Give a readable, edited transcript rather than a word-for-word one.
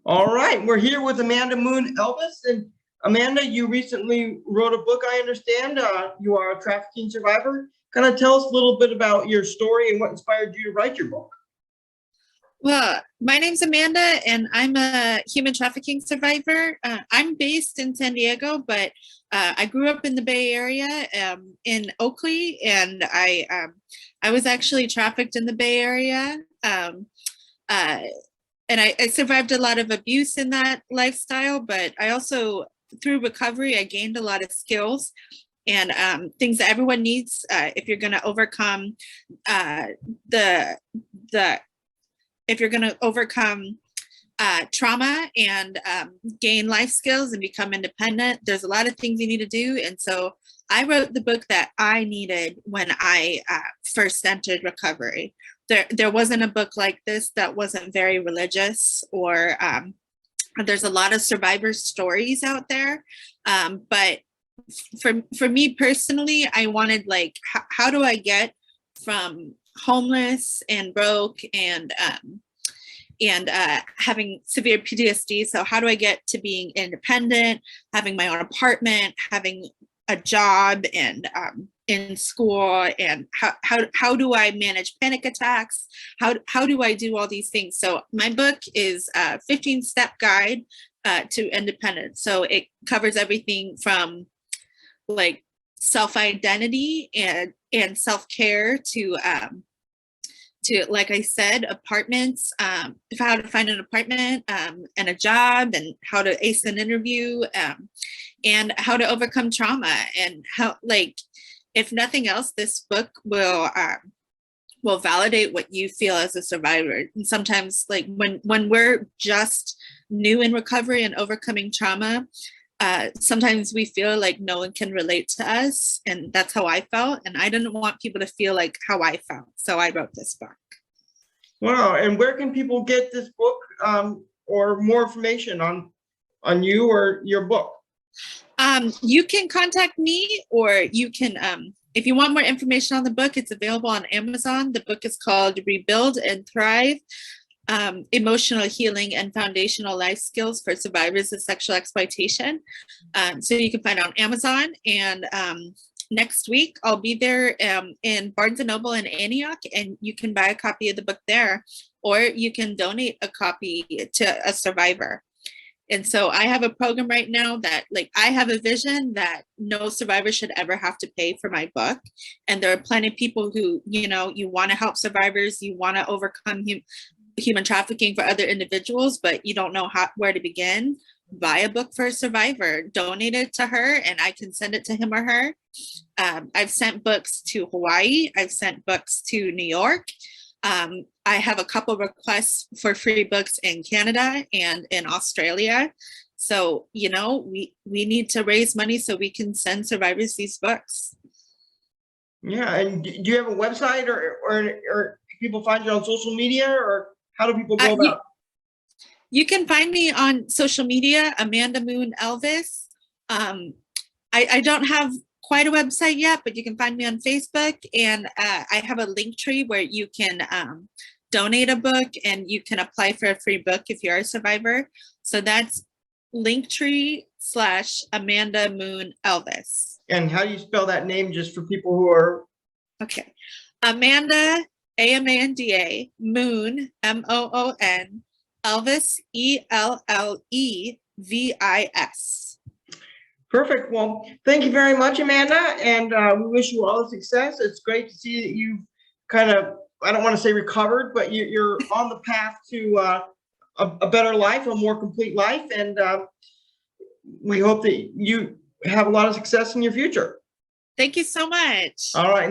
All right, we're here with Amanda Moon Elvis. And Amanda, you recently wrote a book, I understand. You are a trafficking survivor. Kind of tell us a little bit about your story and what inspired you to write your book. Well, my name's Amanda, and I'm a human trafficking survivor. I'm based in San Diego, but I grew up in the Bay Area, in Oakley, and I was actually trafficked in the Bay Area. And I survived a lot of abuse in that lifestyle, but I also, through recovery, I gained a lot of skills and things that everyone needs if you're going to overcome if you're going to overcome trauma and gain life skills and become independent. There's a lot of things you need to do. And so I wrote the book that I needed when I first entered recovery. There wasn't a book like this that wasn't very religious, or there's a lot of survivor stories out there. But for me personally, I wanted, like, how do I get from homeless and broke and having severe PTSD? So how do I get to being independent, having my own apartment, having a job, and in school, and how do I manage panic attacks? How do I do all these things? So my book is a 15-step guide to independence. So it covers everything from, like, self-identity and self-care to, like I said, apartments, how to find an apartment and a job, and how to ace an interview, and how to overcome trauma, and how, like, if nothing else, this book will validate what you feel as a survivor. And sometimes, like, when we're just new in recovery and overcoming trauma, sometimes we feel like no one can relate to us, and that's how I felt, and I didn't want people to feel like how I felt, so I wrote this book. Wow, and where can people get this book or more information on you or your book? You can contact me, or you can, if you want more information on the book, it's available on Amazon. The book is called Rebuild and Thrive, Emotional Healing and Foundational Life Skills for Survivors of Sexual Exploitation. So you can find it on Amazon. And next week, I'll be there in Barnes & Noble in Antioch, and you can buy a copy of the book there, or you can donate a copy to a survivor. And so I have a program right now that, like, I have a vision that no survivor should ever have to pay for my book. And there are plenty of people who, you know, you want to help survivors, you want to overcome human trafficking for other individuals, but you don't know where to begin. Buy a book for a survivor, donate it to her, and I can send it to him or her. I've sent books to Hawaii. I've sent books to New York. I have a couple requests for free books in Canada and in Australia. So, you know, we need to raise money so we can send survivors these books. Yeah, and do you have a website, or people find you on social media, or how do people go about it? You can find me on social media, Amanda Moon Elvis. I don't have quite a website yet, but you can find me on Facebook, and I have a link tree where you can donate a book, and you can apply for a free book if you're a survivor. So that's Linktree/Amanda Moon Elvis. And how do you spell that name, just for people who are? Okay, Amanda, Amanda, Moon, Moon, Elvis, Ellevis. Perfect. Well, thank you very much, Amanda, and we wish you all the success. It's great to see that you've kind of, I don't want to say recovered, but you're on the path to a better life, a more complete life, and we hope that you have a lot of success in your future. Thank you so much. All right.